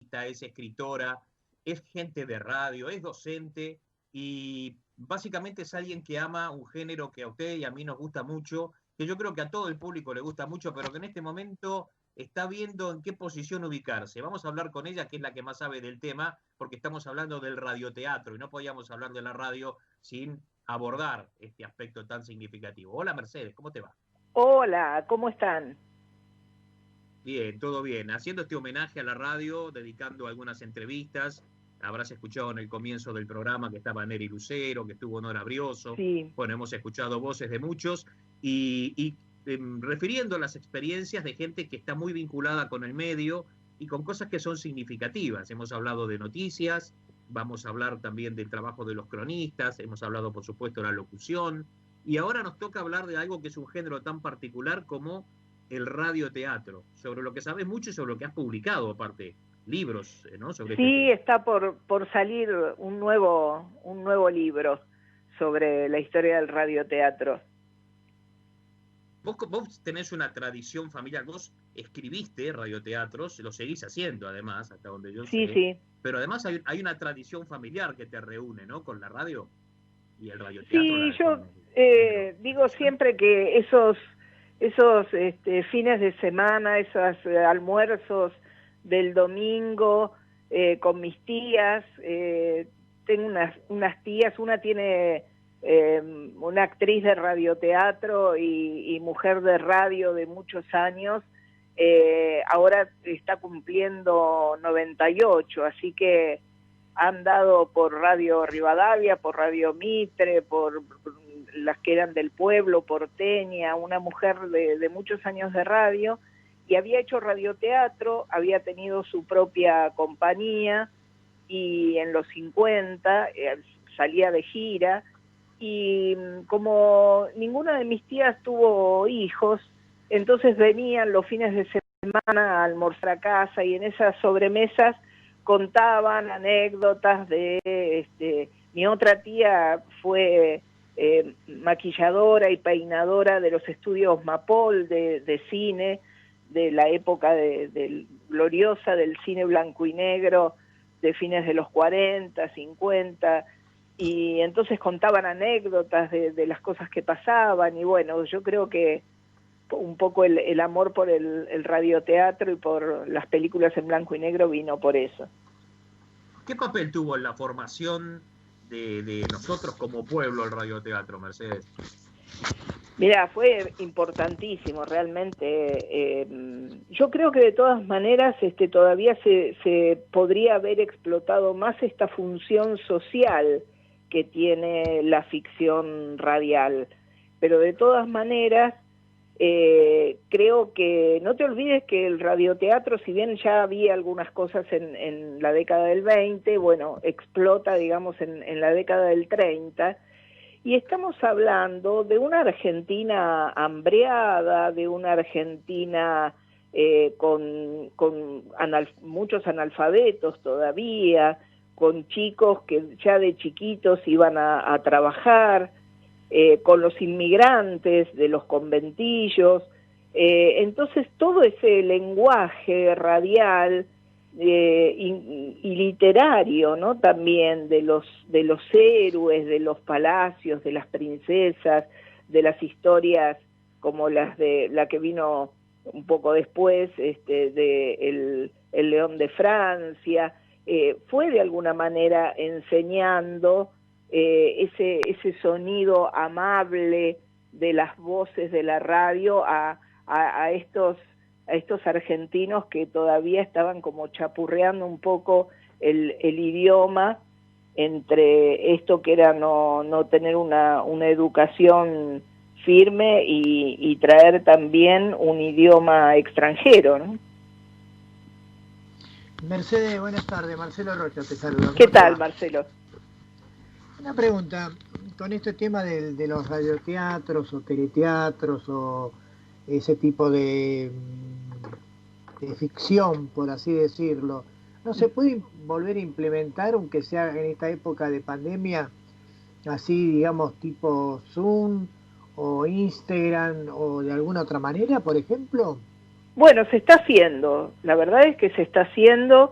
periodista, es escritora, es gente de radio, es docente y básicamente es alguien que ama un género que a usted y a mí nos gusta mucho, que yo creo que a todo el público le gusta mucho, pero que en este momento está viendo en qué posición ubicarse. Vamos a hablar con ella, que es la que más sabe del tema, porque estamos hablando del radioteatro y no podíamos hablar de la radio sin abordar este aspecto tan significativo. Hola Mercedes, ¿cómo te va? Hola, ¿cómo están? Bien, todo bien. Haciendo este homenaje a la radio, dedicando algunas entrevistas. Habrás escuchado en el comienzo del programa que estaba Neri Lucero, que estuvo Nora Brioso. Sí, Bueno, hemos escuchado voces de muchos refiriendo las experiencias de gente que está muy vinculada con el medio y con cosas que son significativas. Hemos hablado de noticias, vamos a hablar también del trabajo de los cronistas, hemos hablado, por supuesto, de la locución, y ahora nos toca hablar de algo que es un género tan particular como el radioteatro, sobre lo que sabes mucho y sobre lo que has publicado, aparte, libros, ¿no? Sobre este sí, tema. está por salir un nuevo libro sobre la historia del radioteatro. Vos tenés una tradición familiar, vos escribiste radioteatros, lo seguís haciendo además, hasta donde yo Sí, sé, sí, pero además hay una tradición familiar que te reúne, ¿no? Con la radio y el radioteatro sí, yo con el género digo tradicional. siempre que esos fines de semana, esos almuerzos del domingo con mis tías, tengo unas tías, una tiene una actriz de radioteatro y mujer de radio de muchos años, ahora está cumpliendo 98, así que han dado por Radio Rivadavia, por Radio Mitre, por las que eran del pueblo, porteña, una mujer de muchos años de radio, y había hecho radioteatro, había tenido su propia compañía, y en los 50 salía de gira, y como ninguna de mis tías tuvo hijos, entonces venían los fines de semana a almorzar a casa, y en esas sobremesas contaban anécdotas mi otra tía fue maquilladora y peinadora de los estudios Mapol de cine, de la época gloriosa del cine blanco y negro, de fines de los 40, 50, y entonces contaban anécdotas de las cosas que pasaban, y bueno, yo creo que un poco el amor por el radioteatro y por las películas en blanco y negro vino por eso. ¿Qué papel tuvo en la formación de nosotros como pueblo el radioteatro, Mercedes? Mira, fue importantísimo realmente. Yo creo que de todas maneras todavía se podría haber explotado más esta función social que tiene la ficción radial. Pero de todas maneras, creo que no te olvides que el radioteatro, si bien ya había algunas cosas en la década del 20, bueno, explota, digamos, en la década del 30, y estamos hablando de una Argentina hambreada, de una Argentina con muchos analfabetos todavía, con chicos que ya de chiquitos iban a trabajar, con los inmigrantes de los conventillos, entonces todo ese lenguaje radial y literario, ¿no? También de los héroes, de los palacios, de las princesas, de las historias como las de la que vino un poco después, de el León de Francia, fue de alguna manera enseñando ese sonido amable de las voces de la radio a estos argentinos que todavía estaban como chapurreando un poco el idioma, entre esto que era no tener una educación firme y traer también un idioma extranjero, ¿no? Mercedes, buenas tardes. Marcelo Rocha te saluda. ¿Qué tal, Marcelo? Una pregunta, con este tema de los radioteatros o teleteatros o ese tipo de ficción, por así decirlo, ¿no se puede volver a implementar, aunque sea en esta época de pandemia, así digamos tipo Zoom o Instagram o de alguna otra manera, por ejemplo? Bueno, se está haciendo, la verdad es que se está haciendo.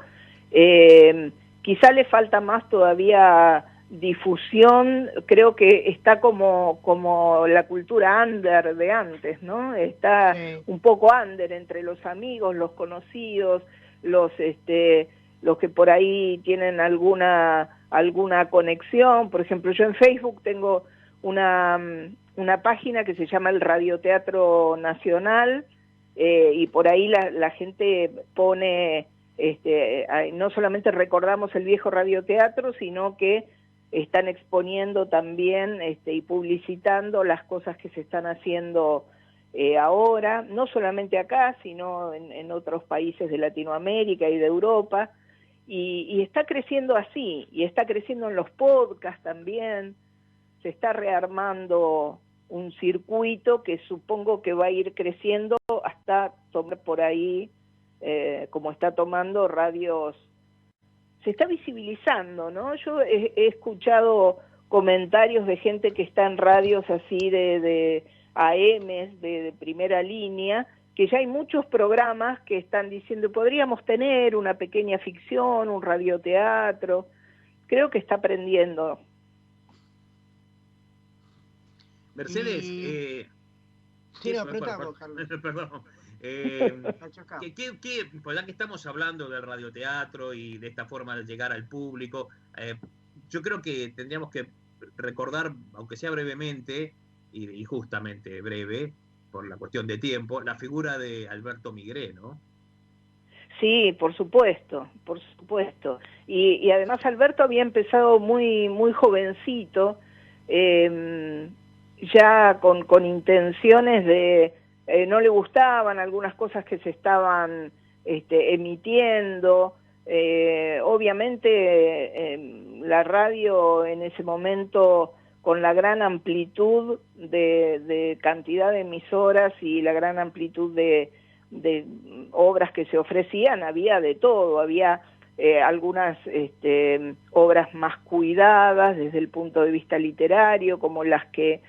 Quizá le falta más todavía difusión, creo que está como la cultura under de antes, ¿no? Está un poco under entre los amigos, los conocidos, los que por ahí tienen alguna conexión. Por ejemplo, yo en Facebook tengo una página que se llama el Radioteatro Nacional, y por ahí la gente pone, no solamente recordamos el viejo radioteatro, sino que están exponiendo también y publicitando las cosas que se están haciendo ahora, no solamente acá, sino en otros países de Latinoamérica y de Europa, y está creciendo así, y está creciendo en los podcasts también. Se está rearmando un circuito que supongo que va a ir creciendo hasta tomar por ahí, como está tomando radios. Se está visibilizando, ¿no? Yo he escuchado comentarios de gente que está en radios así de AMs, de primera línea, que ya hay muchos programas que están diciendo, podríamos tener una pequeña ficción, un radioteatro. Creo que está aprendiendo. Mercedes, sí, no, Carlos. Perdón. Pues ya que estamos hablando del radioteatro y de esta forma de llegar al público, yo creo que tendríamos que recordar, aunque sea brevemente, y justamente breve, por la cuestión de tiempo, la figura de Alberto Migré, ¿no? Sí, por supuesto, por supuesto. Y además Alberto había empezado muy jovencito, ya con intenciones de... no le gustaban algunas cosas que se estaban emitiendo. Obviamente la radio en ese momento, con la gran amplitud de cantidad de emisoras y la gran amplitud de obras que se ofrecían, había de todo, había algunas obras más cuidadas desde el punto de vista literario, como las que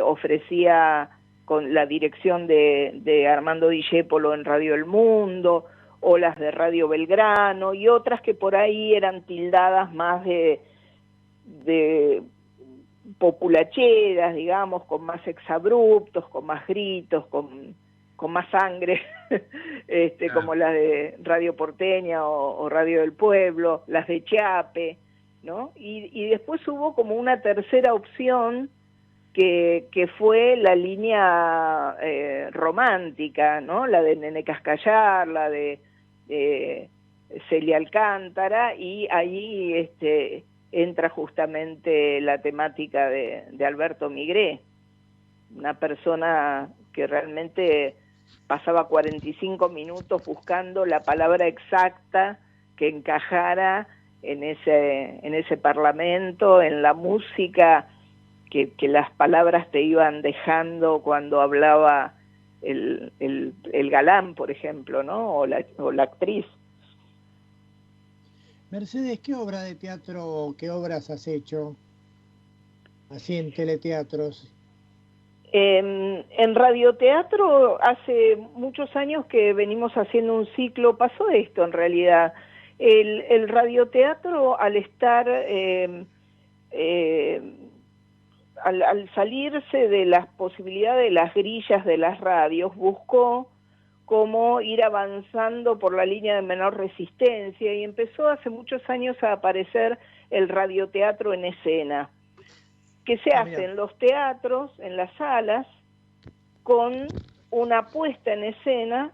ofrecía con la dirección de Armando Discépolo en Radio El Mundo, o las de Radio Belgrano, y otras que por ahí eran tildadas más de populacheras, digamos, con más exabruptos, con más gritos, con más sangre, como las de Radio Porteña o Radio del Pueblo, las de Chiape, ¿no? Y después hubo como una tercera opción que fue la línea romántica, ¿no? La de Nene Cascallar, la de Celia Alcántara, y allí entra justamente la temática de Alberto Migré, una persona que realmente pasaba 45 minutos buscando la palabra exacta que encajara en ese parlamento, en la música que las palabras te iban dejando cuando hablaba el galán, por ejemplo, ¿no? O la actriz. Mercedes, ¿qué obra de teatro, qué obras has hecho así en teleteatros? En radioteatro hace muchos años que venimos haciendo un ciclo, pasó esto en realidad. El radioteatro, al estar... al salirse de las posibilidades de las grillas de las radios, buscó cómo ir avanzando por la línea de menor resistencia, y empezó hace muchos años a aparecer el radioteatro en escena, que se hace en los teatros, en las salas, con una puesta en escena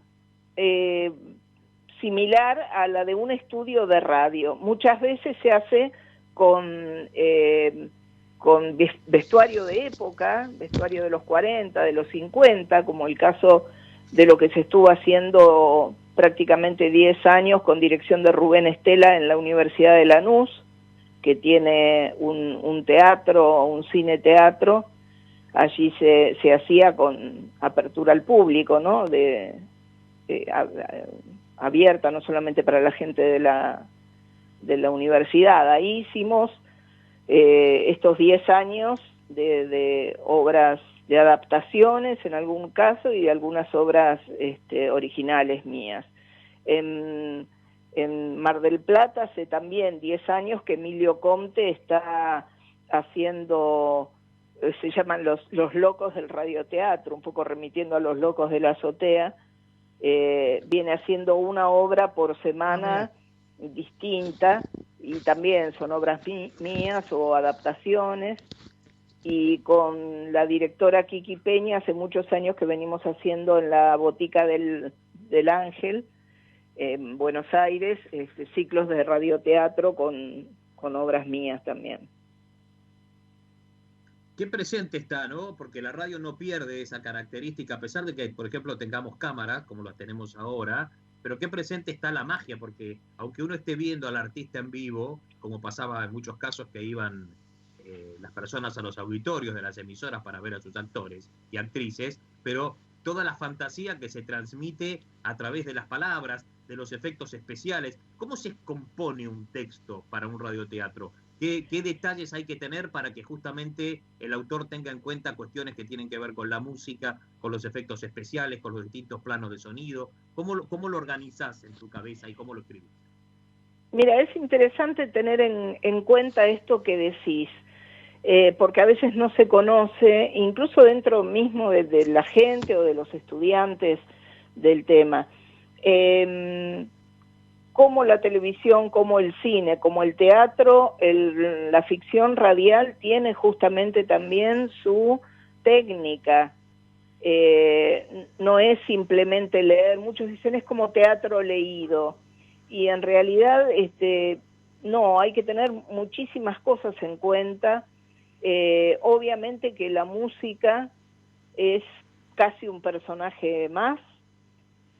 similar a la de un estudio de radio. Muchas veces se hace con vestuario de época, vestuario de los 40, de los 50, como el caso de lo que se estuvo haciendo prácticamente 10 años con dirección de Rubén Estela en la Universidad de Lanús, que tiene un teatro, un cine-teatro. Allí se hacía con apertura al público, ¿no? Abierta, no solamente para la gente de la universidad. Ahí hicimos estos 10 años de obras, de adaptaciones en algún caso, y de algunas obras originales mías. En Mar del Plata hace también 10 años que Emilio Comte está haciendo, se llaman los locos del radioteatro, un poco remitiendo a los locos de la azotea. Viene haciendo una obra por semana distinta, y también son obras mías o adaptaciones, y con la directora Kiki Peña hace muchos años que venimos haciendo en la Botica del Ángel, en Buenos Aires, ciclos de radioteatro con obras mías también. Qué presente está, ¿no? Porque la radio no pierde esa característica, a pesar de que, por ejemplo, tengamos cámara, como las tenemos ahora, pero qué presente está la magia, porque aunque uno esté viendo al artista en vivo, como pasaba en muchos casos que iban las personas a los auditorios de las emisoras para ver a sus actores y actrices, pero toda la fantasía que se transmite a través de las palabras, de los efectos especiales. ¿Cómo se compone un texto para un radioteatro? ¿Qué detalles hay que tener para que justamente el autor tenga en cuenta cuestiones que tienen que ver con la música, con los efectos especiales, con los distintos planos de sonido? ¿Cómo lo organizás en tu cabeza y cómo lo escribís? Mira, es interesante tener en cuenta esto que decís, porque a veces no se conoce, incluso dentro mismo de la gente o de los estudiantes del tema. Como la televisión, como el cine, como el teatro, la ficción radial tiene justamente también su técnica. No es simplemente leer, muchos dicen es como teatro leído, y en realidad no, hay que tener muchísimas cosas en cuenta. Obviamente que la música es casi un personaje más.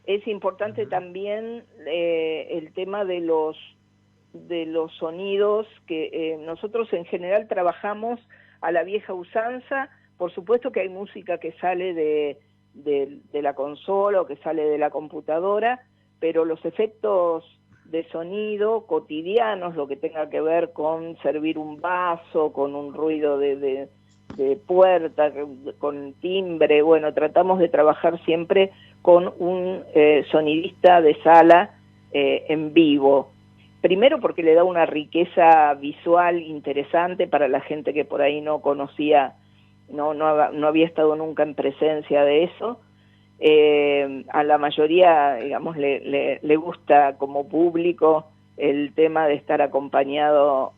Es importante también el tema de los sonidos, que nosotros en general trabajamos a la vieja usanza. Por supuesto que hay música que sale de la consola o que sale de la computadora, pero los efectos de sonido cotidianos, lo que tenga que ver con servir un vaso, con un ruido de puerta, con timbre, bueno, tratamos de trabajar siempre con un sonidista de sala en vivo. Primero porque le da una riqueza visual interesante para la gente que por ahí no conocía, no había estado nunca en presencia de eso. A la mayoría, digamos, le gusta como público el tema de estar acompañado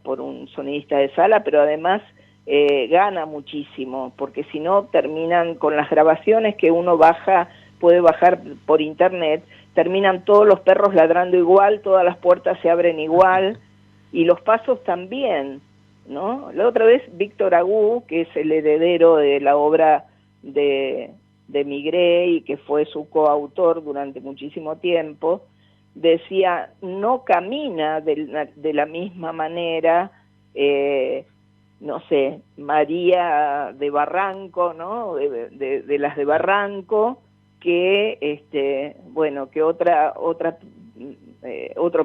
por un sonidista de sala, pero además gana muchísimo, porque si no terminan con las grabaciones que uno puede bajar por internet, terminan todos los perros ladrando igual, todas las puertas se abren igual, y los pasos también, ¿no? La otra vez Víctor Agú, que es el heredero de la obra de Migré y que fue su coautor durante muchísimo tiempo, decía, no camina de la misma manera, no sé, María de Barranco, ¿no? De las de Barranco, que bueno, que otro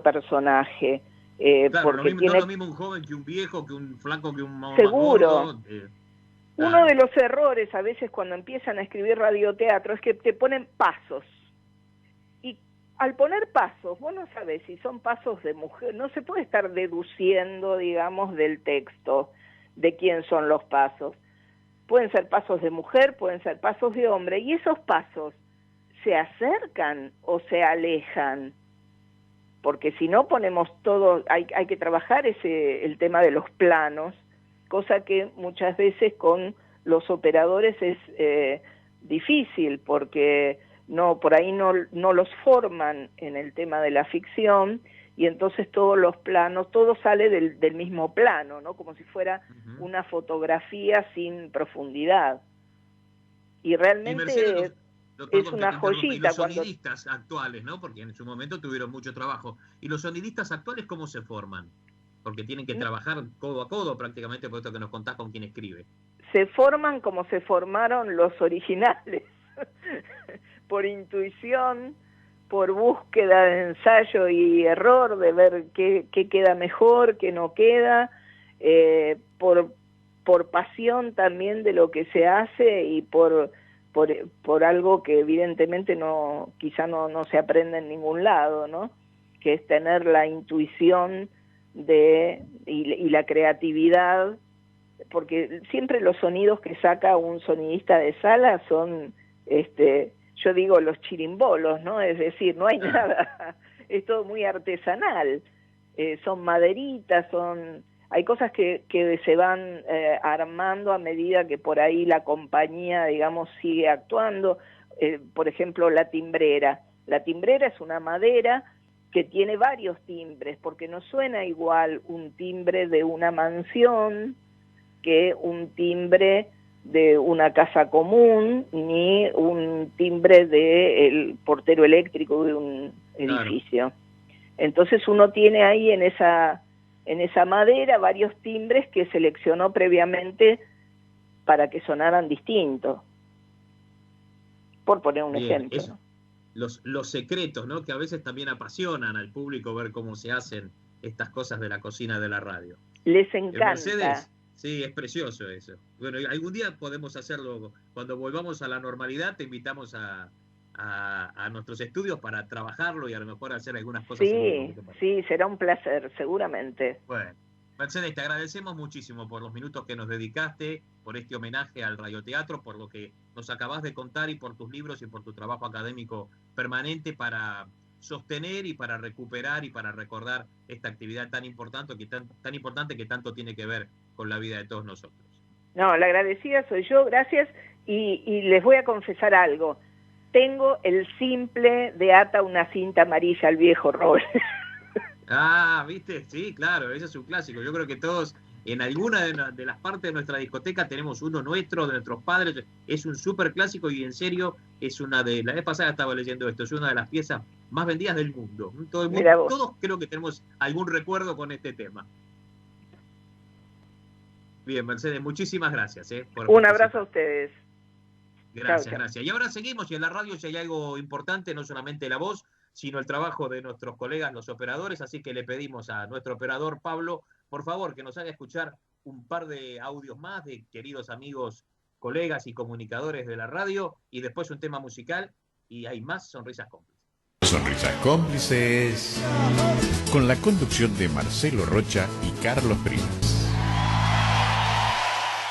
personaje. Claro, Porque no es lo mismo un joven que un viejo, que un flaco, que un seguro. gordo. Uno Claro. de los errores a veces cuando empiezan a escribir radioteatro es que te ponen pasos. Y al poner pasos, vos no sabés si son pasos de mujer, no se puede estar deduciendo, digamos, del texto de quién son los pasos. Pueden ser pasos de mujer, pueden ser pasos de hombre, y esos pasos se acercan o se alejan, porque si no ponemos todo, hay que trabajar el tema de los planos, cosa que muchas veces con los operadores es difícil, porque por ahí no los forman en el tema de la ficción, y entonces todos los planos, todo sale del mismo plano, ¿no? Como si fuera una fotografía sin profundidad. Y realmente es una joyita. Y los sonidistas actuales, ¿no? Porque en su momento tuvieron mucho trabajo. ¿Y los sonidistas actuales cómo se forman? Porque tienen que trabajar codo a codo prácticamente, por esto que nos contás con quien escribe. Se forman como se formaron los originales, por intuición, por búsqueda de ensayo y error, de ver qué queda mejor, qué no queda, por pasión también de lo que se hace y por algo que evidentemente quizá no se aprende en ningún lado, ¿no? que es tener la intuición y la creatividad, porque siempre los sonidos que saca un sonidista de sala son, yo digo, los chirimbolos, ¿no? Es decir, no hay nada, es todo muy artesanal, son maderitas, hay cosas que se van armando a medida que por ahí la compañía, digamos, sigue actuando. Por ejemplo, la timbrera. La timbrera es una madera que tiene varios timbres, porque no suena igual un timbre de una mansión que un timbre de una casa común, ni un timbre del portero eléctrico de un edificio. Claro. Entonces uno tiene ahí en esa madera varios timbres que seleccionó previamente para que sonaran distintos, por poner un ejemplo, ¿no? Los secretos, ¿no? Que a veces también apasionan al público ver cómo se hacen estas cosas de la cocina de la radio. Les encanta. Mercedes, sí, es precioso eso. Bueno, algún día podemos hacerlo, cuando volvamos a la normalidad, te invitamos a nuestros estudios para trabajarlo y a lo mejor hacer algunas cosas. Sí, será un placer, seguramente. Bueno, Mercedes, te agradecemos muchísimo por los minutos que nos dedicaste, por este homenaje al radioteatro, por lo que nos acabas de contar y por tus libros y por tu trabajo académico permanente para sostener y para recuperar y para recordar esta actividad tan importante que tanto tiene que ver con la vida de todos nosotros. No, la agradecida soy yo, gracias, y les voy a confesar algo. Tengo el simple de ata una cinta amarilla al viejo rol. Ah, ¿viste? Sí, claro, ese es un clásico. Yo creo que todos, en alguna de las partes de nuestra discoteca, tenemos uno nuestro, de nuestros padres. Es un súper clásico y en serio, es una de... La vez pasada estaba leyendo esto, es una de las piezas más vendidas del mundo. Todo el mundo, todos creo que tenemos algún recuerdo con este tema. Bien, Mercedes, muchísimas gracias. Un abrazo a ustedes. Gracias, chau. Gracias. Y ahora seguimos, y en la radio ya hay algo importante, no solamente la voz, sino el trabajo de nuestros colegas, los operadores, así que le pedimos a nuestro operador Pablo, por favor, que nos haga escuchar un par de audios más de queridos amigos, colegas y comunicadores de la radio, y después un tema musical, y hay más Sonrisas Cómplices. Sonrisas Cómplices, con la conducción de Marcelo Rocha y Carlos Primas.